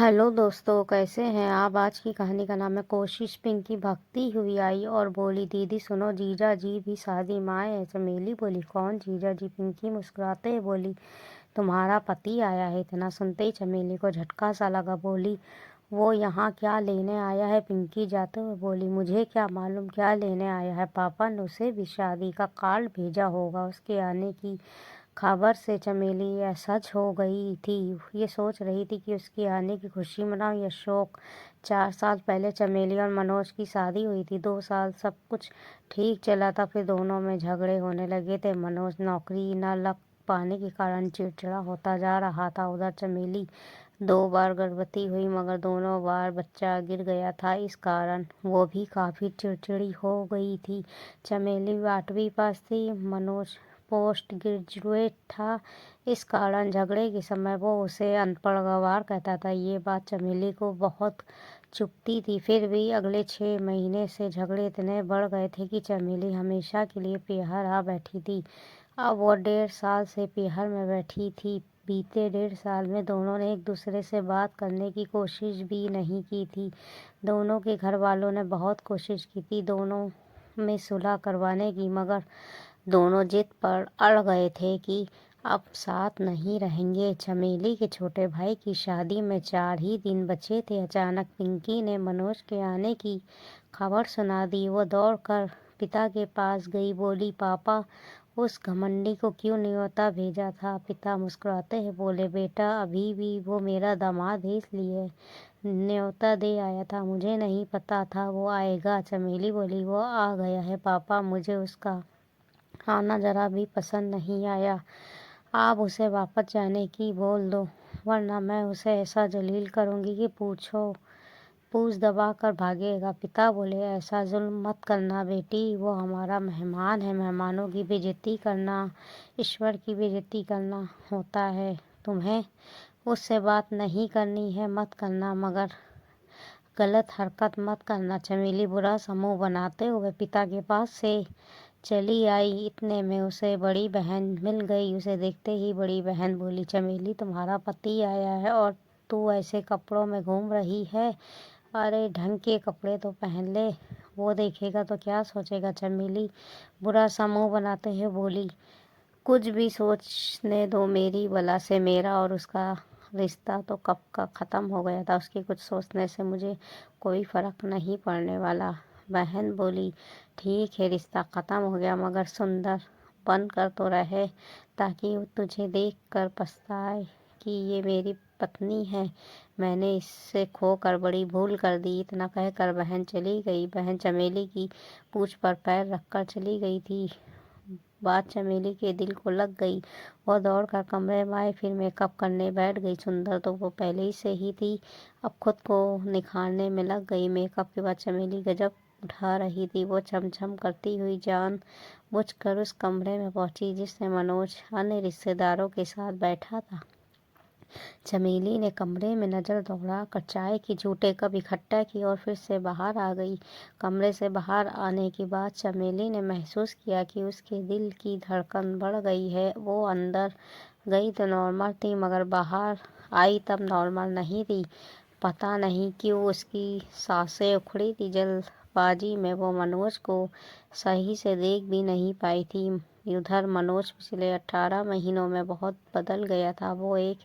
Hello दोस्तों, कैसे हैं आप। आज की कहानी का नाम है कोशिश। पिंकी भगती हुई आई और बोली, दीदी सुनो, जीजा जी भी शादी में आए हैं। चमेली बोली, कौन जीजा जी। पिंकी मुस्कुराते हुए बोली, तुम्हारा पति आया है। इतना सुनते ही चमेली को झटका सा लगा। बोली, वो यहाँ क्या लेने आया है। पिंकी जाते हुए बोली, मुझे क्या मालूम क्या लेने आया है। पापा ने उसे भी शादी का कार्ड भेजा होगा। उसके आने की खबर से चमेली असहज हो गई थी। ये सोच रही थी कि उसके आने की खुशी मनाऊं या शोक। 4 साल पहले चमेली और मनोज की शादी हुई थी। 2 साल सब कुछ ठीक चला था, फिर दोनों में झगड़े होने लगे थे। मनोज नौकरी न लग पाने के कारण चिड़चिड़ा होता जा रहा था। उधर चमेली 2 बार गर्भवती हुई, मगर दोनों बार बच्चा गिर गया था। इस कारण वो भी काफ़ी चिड़चिड़ी हो गई थी। चमेली 8वीं पास थी, मनोज पोस्ट ग्रेजुएट था। इस कारण झगड़े के समय वो उसे अनपढ़ गंवार कहता था। ये बात चमेली को बहुत चुभती थी। फिर भी अगले 6 महीने से झगड़े इतने बढ़ गए थे कि चमेली हमेशा के लिए पीहर आ बैठी थी। अब वो 1.5 साल से पीहर में बैठी थी। बीते 1.5 साल में दोनों ने एक दूसरे से बात करने की कोशिश भी नहीं की थी। दोनों के घर वालों ने बहुत कोशिश की थी दोनों में सुलह करवाने की, मगर दोनों जिद पर अड़ गए थे कि अब साथ नहीं रहेंगे। चमेली के छोटे भाई की शादी में 4 ही दिन बचे थे। अचानक पिंकी ने मनोज के आने की खबर सुना दी। वो दौड़कर पिता के पास गई। बोली, पापा, उस घमंडी को क्यों न्योता भेजा था। पिता मुस्कुराते हुए बोले, बेटा, अभी भी वो मेरा दामाद है, इसलिए न्योता दे आया था। मुझे नहीं पता था वो आएगा। चमेली बोली, वो आ गया है पापा, मुझे उसका आना जरा भी पसंद नहीं आया। आप उसे वापस जाने की बोल दो, वरना मैं उसे ऐसा जलील करूंगी कि पूछ दबा कर भागेगा। पिता बोले, ऐसा जुल्म मत करना बेटी, वो हमारा मेहमान है। मेहमानों की बेइज्जती करना ईश्वर की बेइज्जती करना होता है। तुम्हें उससे बात नहीं करनी है, मत करना, मगर गलत हरकत मत करना। चमेली बुरा सा मुंह बनाते हुए पिता के पास से चली आई। इतने में उसे बड़ी बहन मिल गई। उसे देखते ही बड़ी बहन बोली, चमेली, तुम्हारा पति आया है और तू ऐसे कपड़ों में घूम रही है। अरे ढंग के कपड़े तो पहन ले, वो देखेगा तो क्या सोचेगा। चमेली बुरा सा मुंह बनाते हुए बोली, कुछ भी सोचने दो, मेरी बला से मेरा और उसका रिश्ता तो कब का ख़त्म हो गया था। उसके कुछ सोचने से मुझे कोई फ़र्क नहीं पड़ने वाला। बहन बोली, ठीक है, रिश्ता ख़त्म हो गया, मगर सुंदर बन कर तो रहे, ताकि वो तुझे देख कर पछताए कि ये मेरी पत्नी है। मैंने इससे खोकर बड़ी भूल कर दी। इतना कहकर बहन चली गई। बहन चमेली की पूंछ पर पैर रखकर चली गई थी। बात चमेली के दिल को लग गई। वह दौड़कर कमरे में आई, फिर मेकअप करने बैठ गई। सुंदर तो वो पहले से ही थी, अब खुद को निखारने में लग गई। मेकअप के बाद चमेली गजब उठा रही थी। वो छम करती हुई जान बुझकर उस कमरे में पहुंची जिसमें मनोज अन्य रिश्तेदारों के साथ बैठा था। चमेली ने कमरे में नजर दौड़ाकर चाय की जूठे कप इकट्ठा की और फिर से बाहर आ गई। कमरे से बाहर आने के बाद चमेली ने महसूस किया कि उसके दिल की धड़कन बढ़ गई है। वो अंदर गई तो नॉर्मल थी, मगर बाहर आई तब नॉर्मल नहीं थी। पता नहीं क्यों उसकी सांसें उखड़ी थी। जल्दबाजी में वो मनोज को सही से देख भी नहीं पाई थी। उधर मनोज पिछले 18 महीनों में बहुत बदल गया था। वो एक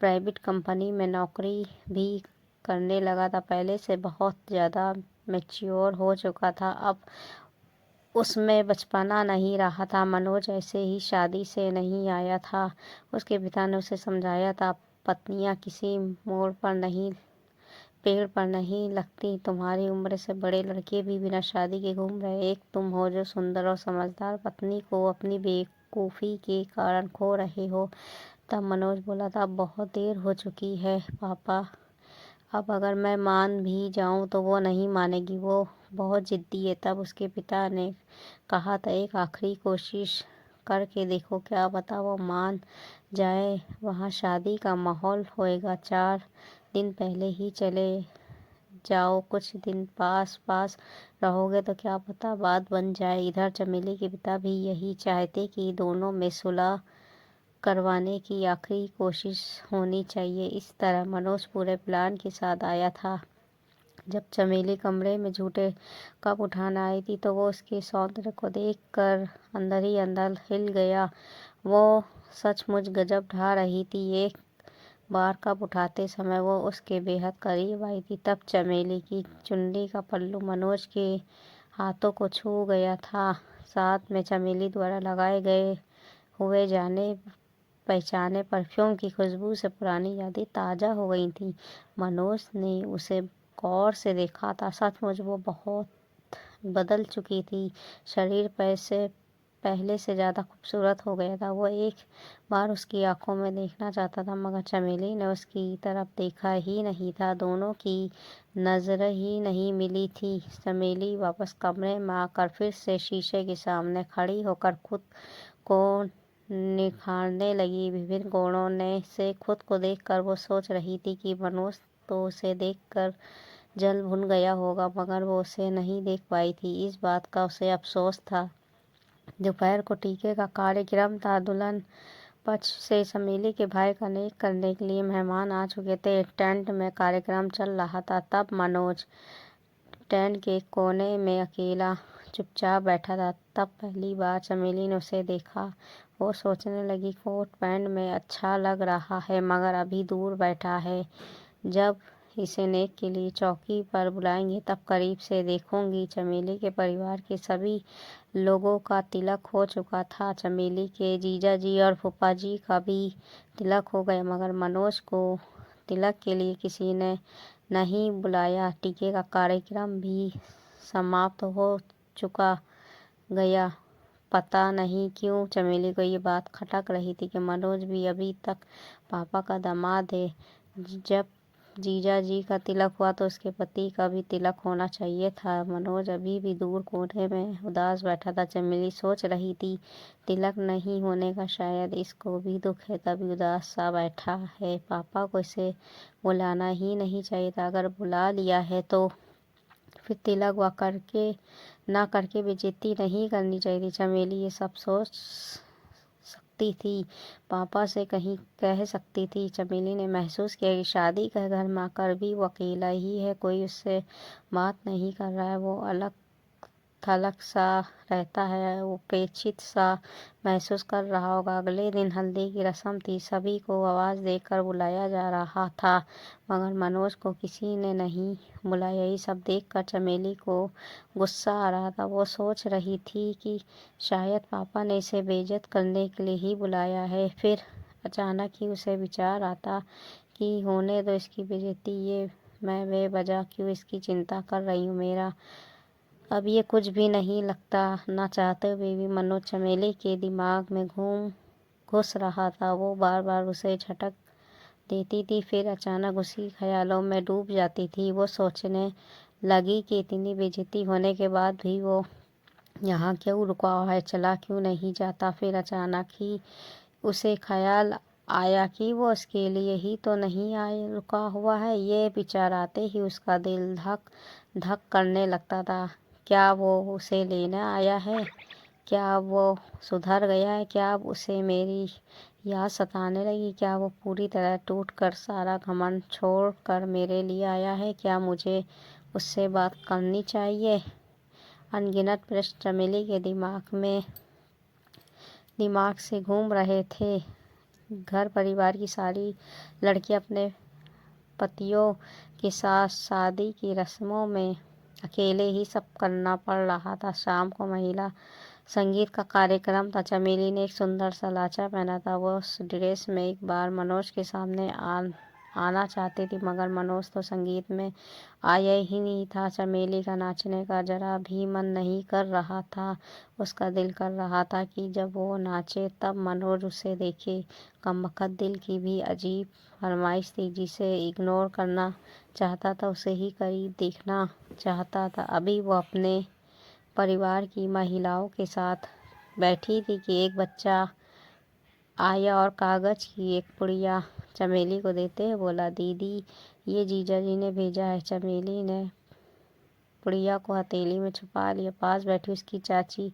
प्राइवेट कंपनी में नौकरी भी करने लगा था। पहले से बहुत ज़्यादा मैच्योर हो चुका था। अब उसमें बचपना नहीं रहा था। मनोज ऐसे ही शादी से नहीं आया था। उसके पिता ने उसे समझाया था, पत्नियां किसी मोड़ पर नहीं, पेड़ पर नहीं लगती। तुम्हारी उम्र से बड़े लड़के भी बिना शादी के घूम रहे। एक तुम हो जो सुंदर और समझदार पत्नी को अपनी बेवकूफ़ी के कारण खो रहे हो। तब मनोज बोला था, अब बहुत देर हो चुकी है पापा, अब अगर मैं मान भी जाऊं तो वो नहीं मानेगी, वो बहुत जिद्दी है। तब उसके पिता ने कहा था, एक आखिरी कोशिश करके देखो, क्या पता वो मान जाए। वहाँ शादी का माहौल होएगा। 4 दिन पहले ही चले जाओ, कुछ दिन पास पास रहोगे तो क्या पता बात बन जाए। इधर चमेली के पिता भी यही चाहते कि दोनों में सुलह करवाने की आखिरी कोशिश होनी चाहिए। इस तरह मनोज पूरे प्लान के साथ आया था। जब चमेली कमरे में झूठे कप उठाने आई थी तो वो उसके सौंदर्य को देखकर अंदर ही अंदर हिल गया। वो सचमुच गजब ढा रही थी। एक बार कप उठाते समय वो उसके बेहद करीब आई थी। तब चमेली की चुन्नी का पल्लू मनोज के हाथों को छू गया था। साथ में चमेली द्वारा लगाए गए हुए जाने पहचाने परफ्यूम की खुशबू से पुरानी यादें ताज़ा हो गई थीं। मनोज ने उसे गौर से देखा था। सचमुच वो बहुत बदल चुकी थी। शरीर पहले से ज़्यादा खूबसूरत हो गया था। वो एक बार उसकी आंखों में देखना चाहता था, मगर चमेली ने उसकी तरफ देखा ही नहीं था। दोनों की नज़र ही नहीं मिली थी। चमेली वापस कमरे में आकर फिर से शीशे के सामने खड़ी होकर खुद को निखारने लगी। विभिन्न कोणों से खुद को देखकर वो सोच रही थी कि मनोज तो उसे देखकर जल भुन गया होगा, मगर वो उसे नहीं देख पाई थी। इस बात का उसे अफसोस था। दोपहर को टीके का कार्यक्रम था। दुल्हन पक्ष से चमेली के भाई का नेक करने के लिए मेहमान आ चुके थे। टेंट में कार्यक्रम चल रहा था। तब मनोज टेंट के कोने में अकेला चुपचाप बैठा था। तब पहली बार चमेली ने उसे देखा। वो सोचने लगी, कोट पैंट में अच्छा लग रहा है, मगर अभी दूर बैठा है। जब इसे नेक के लिए चौकी पर बुलाएंगे तब करीब से देखूंगी। चमेली के परिवार के सभी लोगों का तिलक हो चुका था। चमेली के जीजा जी और फूफा जी का भी तिलक हो गया, मगर मनोज को तिलक के लिए किसी ने नहीं बुलाया। टीके का कार्यक्रम भी समाप्त हो चुका गया। पता नहीं क्यों चमेली को ये बात खटक रही थी कि मनोज भी अभी तक पापा का दामाद है। जब जीजा जी का तिलक हुआ तो उसके पति का भी तिलक होना चाहिए था। मनोज अभी भी दूर कोने में उदास बैठा था। चमेली सोच रही थी, तिलक नहीं होने का शायद इसको भी दुख है, तभी उदास सा बैठा है। पापा को इसे बुलाना ही नहीं चाहिए था। अगर बुला लिया है तो फिर तिलक व करके बेइज्जती नहीं करनी चाहिए। चमेली ये सब सोच सकती थी, पापा से कहीं कह सकती थी। चमेली ने महसूस किया कि शादी का घर में आकर भी वो अकेला ही है। कोई उससे बात नहीं कर रहा है। वो अलग थलग सा रहता है, उपेक्षित सा महसूस कर रहा होगा। अगले दिन हल्दी की रस्म थी। सभी को आवाज़ देकर बुलाया जा रहा था, मगर मनोज को किसी ने नहीं बुलाया। ये सब देखकर चमेली को गुस्सा आ रहा था। वो सोच रही थी कि शायद पापा ने इसे बेइज्जत करने के लिए ही बुलाया है। फिर अचानक ही उसे विचार आता कि होने दो इसकी बेइज्जती, ये मैं बेवजह क्यों इसकी चिंता कर रही हूँ। मेरा अब ये कुछ भी नहीं लगता। ना चाहते हुए भी मनोज चमेली के दिमाग में घुस रहा था। वो बार बार उसे झटक देती थी, फिर अचानक उसी ख्यालों में डूब जाती थी। वो सोचने लगी कि इतनी बेइज्जती होने के बाद भी वो यहाँ क्यों रुका हुआ है, चला क्यों नहीं जाता। फिर अचानक ही उसे ख्याल आया कि वो उसके लिए ही तो नहीं रुका हुआ है। ये विचार आते ही उसका दिल धक धक करने लगता था। क्या वो उसे लेने आया है? क्या वो सुधर गया है? क्या अब उसे मेरी याद सताने लगी? क्या वो पूरी तरह टूट कर सारा घमंड छोड़ कर मेरे लिए आया है? क्या मुझे उससे बात करनी चाहिए? अनगिनत प्रश्न चमेली के दिमाग से घूम रहे थे। घर परिवार की सारी लड़कियां अपने पतियों के साथ शादी की रस्मों में अकेले ही सब करना पड़ रहा था। शाम को महिला संगीत का कार्यक्रम था। चमेली ने एक सुंदर सा लाचा पहना था। वो उस ड्रेस में एक बार मनोज के सामने आना चाहती थी, मगर मनोज तो संगीत में आया ही नहीं था। चमेली का नाचने का जरा भी मन नहीं कर रहा था। उसका दिल कर रहा था कि जब वो नाचे तब मनोज उसे देखे। कमबख्त दिल की भी अजीब फरमाइश थी। जिसे इग्नोर करना चाहता था उसे ही करीब देखना चाहता था। अभी वो अपने परिवार की महिलाओं के साथ बैठी थी कि एक बच्चा आया और कागज़ की एक पुड़िया चमेली को देते हुए बोला, दीदी ये जीजा जी ने भेजा है। चमेली ने पुड़िया को हथेली में छुपा लिया। पास बैठी उसकी चाची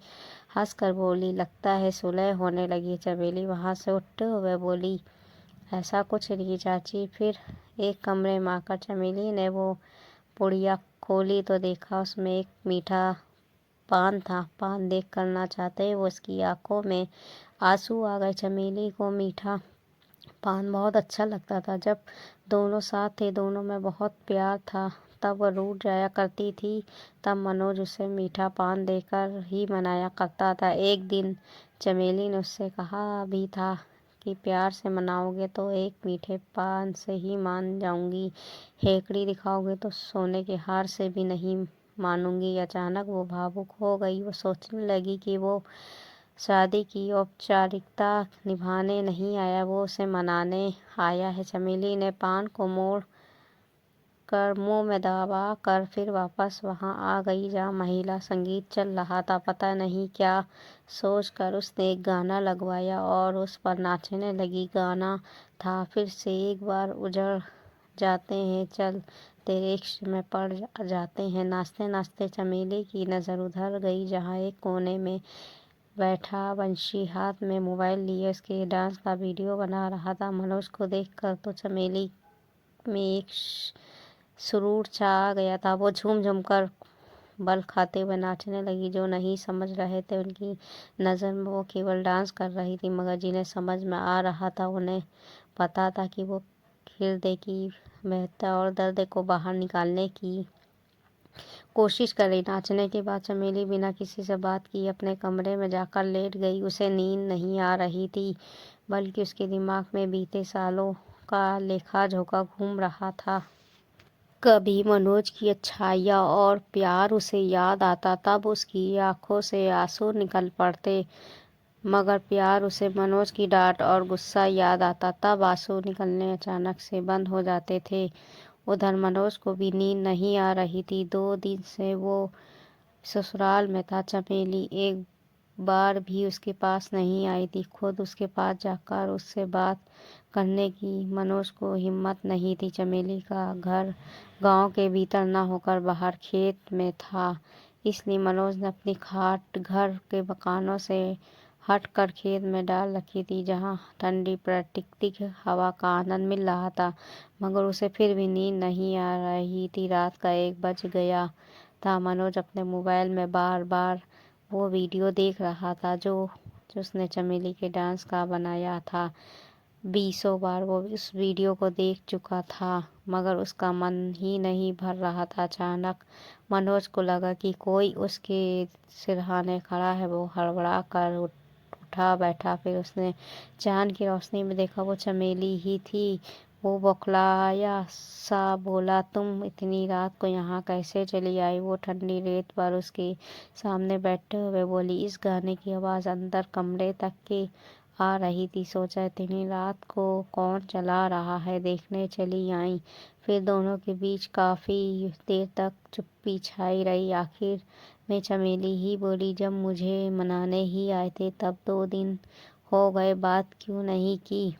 हंसकर बोली, लगता है सुलह होने लगी। चमेली वहां से उठते हुए बोली, ऐसा कुछ नहीं चाची। फिर एक कमरे में आकर चमेली ने वो पुड़िया खोली तो देखा उसमें एक मीठा पान था। पान देख करना चाहते ही वो उसकी आंखों में आंसू आ गए। चमेली को मीठा पान बहुत अच्छा लगता था। जब दोनों साथ थे, दोनों में बहुत प्यार था, तब वह रूठ जाया करती थी। तब मनोज उसे मीठा पान देकर ही मनाया करता था। एक दिन चमेली ने उससे कहा भी था कि प्यार से मनाओगे तो एक मीठे पान से ही मान जाऊंगी, हेकड़ी दिखाओगे तो सोने के हार से भी नहीं मानूंगी। अचानक वो भावुक हो गई। वो सोचने लगी कि वो शादी की औपचारिकता निभाने नहीं आया, वो उसे मनाने आया है। चमेली ने पान को मोड़ कर मुंह में दबा कर फिर वापस वहां आ गई जहां महिला संगीत चल रहा था। पता नहीं क्या सोचकर उसने एक गाना लगवाया और उस पर नाचने लगी। गाना था, फिर से एक बार उजड़ जाते हैं, चल तेरे इश्क में पड़ जाते हैं। नाचते नाचते चमेली की नज़र उधर गई जहाँ एक कोने में बैठा बंशी हाथ में मोबाइल लिए उसके डांस का वीडियो बना रहा था। मनोज को देखकर तो चमेली में एक सुरूर छा गया था। वो झूम झूम कर बल खाते हुए नाचने लगी। जो नहीं समझ रहे थे उनकी नज़र में वो केवल डांस कर रही थी, मगर जिन्हें समझ में आ रहा था उन्हें पता था कि वो हृदय की व्यथा और दर्द को बाहर निकालने की कोशिश कर रही। नाचने के बाद चमेली बिना किसी से बात किए अपने कमरे में जाकर लेट गई। उसे नींद नहीं आ रही थी, बल्कि उसके दिमाग में बीते सालों का लेखा जोखा घूम रहा था। कभी मनोज की अच्छाइयाँ और प्यार उसे याद आता, तब उसकी आंखों से आंसू निकल पड़ते। मगर प्यार उसे मनोज की डांट और गुस्सा याद आता, तब आंसू निकलने अचानक से बंद हो जाते थे। उधर मनोज को भी नींद नहीं आ रही थी। 2 दिन से वो ससुराल में था। चमेली एक बार भी उसके पास नहीं आई थी। खुद उसके पास जाकर उससे बात करने की मनोज को हिम्मत नहीं थी। चमेली का घर गांव के भीतर न होकर बाहर खेत में था, इसलिए मनोज ने अपनी खाट घर के मकानों से हट कर खेत में डाल रखी थी, जहां ठंडी प्राकृतिक हवा का आनंद मिल रहा था। मगर उसे फिर भी नींद नहीं आ रही थी। रात का 1 बज गया था। मनोज अपने मोबाइल में बार बार वो वीडियो देख रहा था जो उसने चमेली के डांस का बनाया था। 20 बार वो उस वीडियो को देख चुका था, मगर उसका मन ही नहीं भर रहा था। अचानक मनोज को लगा कि कोई उसके सिरहाने खड़ा है। वो हड़बड़ा कर उठा बैठा। फिर उसने चांद की रोशनी में देखा, वो चमेली ही थी। वो बौखलाया सा बोला, तुम इतनी रात को यहाँ कैसे चली आई? वो ठंडी रेत पर उसके सामने बैठे हुए बोली। इस गाने की आवाज़ अंदर कमरे तक के आ रही थी। सोचा इतनी रात को कौन चला रहा है, देखने चली आई। फिर दोनों के बीच काफ़ी देर तक चुप्पी छाई रही। आखिर में चमेली ही बोली, जब मुझे मनाने ही आए थे तब 2 दिन हो गए, बात क्यों नहीं की?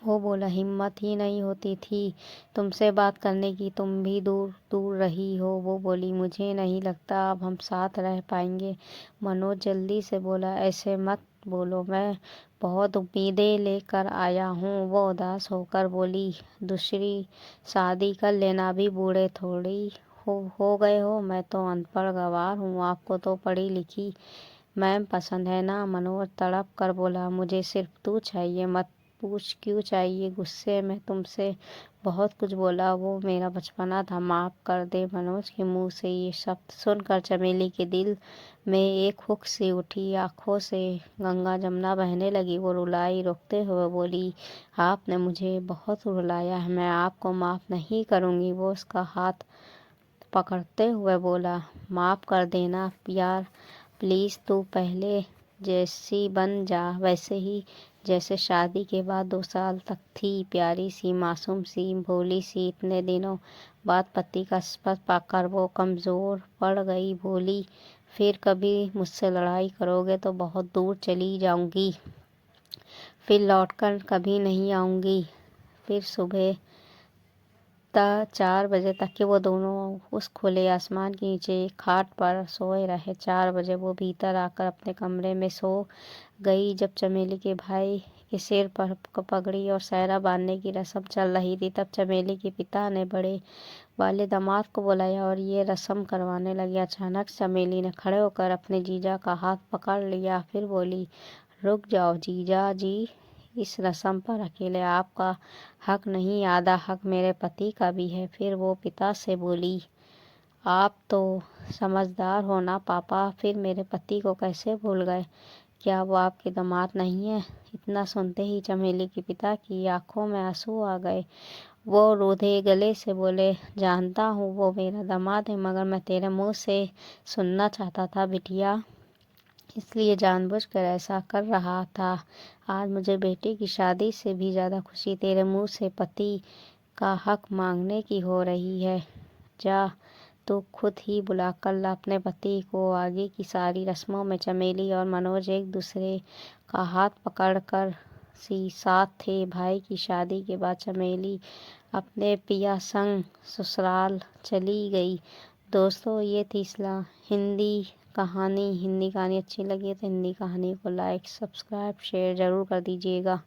वो बोला, हिम्मत ही नहीं होती थी तुमसे बात करने की, तुम भी दूर दूर रही हो। वो बोली, मुझे नहीं लगता अब हम साथ रह पाएंगे। मनोज जल्दी से बोला, ऐसे मत बोलो, मैं बहुत उम्मीदें लेकर आया हूँ। वो उदास होकर बोली, दूसरी शादी कर लेना, भी बूढ़े थोड़ी हो गए हो। मैं तो अनपढ़ गंवार हूँ, आपको तो पढ़ी लिखी मैम पसंद है ना? मनोज तड़प कर बोला, मुझे सिर्फ तू चाहिए, मत पूछ क्यों चाहिए। गुस्से में तुमसे बहुत कुछ बोला, वो मेरा बचपना था, माफ़ कर दे। मनोज के मुंह से ये शब्द सुनकर चमेली के दिल में एक हुक सी उठी। आंखों से गंगा जमुना बहने लगी। वो रुलाई, रोकते हुए बोली, आपने मुझे बहुत रुलाया है, मैं आपको माफ़ नहीं करूँगी। वो उसका हाथ पकड़ते हुए बोला, माफ़ कर देना यार, प्लीज़। तू पहले जैसी बन जा, वैसे ही जैसे शादी के बाद 2 साल तक थी, प्यारी सी, मासूम सी, भोली सी। इतने दिनों बाद पति का स्पर्श पाकर वो कमज़ोर पड़ गई। बोली, फिर कभी मुझसे लड़ाई करोगे तो बहुत दूर चली जाऊंगी, फिर लौटकर कभी नहीं आऊंगी। फिर सुबह 4 बजे तक कि वो दोनों उस खुले आसमान के नीचे खाट पर सोए रहे। 4 बजे वो भीतर आकर अपने कमरे में सो गई। जब चमेली के भाई के सिर पर पगड़ी और सेहरा बांधने की रस्म चल रही थी, तब चमेली के पिता ने बड़े वाले दामाद को बुलाया और ये रस्म करवाने लगे। अचानक चमेली ने खड़े होकर अपने जीजा का हाथ पकड़ लिया, फिर बोली, रुक जाओ जीजा जी, इस रस्म पर अकेले आपका हक नहीं, आधा हक मेरे पति का भी है। फिर वो पिता से बोली, आप तो समझदार हो ना पापा, फिर मेरे पति को कैसे भूल गए? क्या वो आपके दामाद नहीं है? इतना सुनते ही चमेली के पिता की आंखों में आंसू आ गए। वो रूधे गले से बोले, जानता हूँ वो मेरा दामाद है, मगर मैं तेरे मुंह से सुनना चाहता था बिटिया, इसलिए जानबूझकर ऐसा कर रहा था। आज मुझे बेटी की शादी से भी ज़्यादा खुशी तेरे मुंह से पति का हक मांगने की हो रही है। जा, तो खुद ही बुला कर ला अपने पति को। आगे की सारी रस्मों में चमेली और मनोज एक दूसरे का हाथ पकड़कर साथ थे। भाई की शादी के बाद चमेली अपने पिया संग ससुराल चली गई। दोस्तों, ये थी हिंदी कहानी। हिंदी कहानी अच्छी लगी तो हिंदी कहानी को लाइक, सब्सक्राइब, शेयर ज़रूर कर दीजिएगा।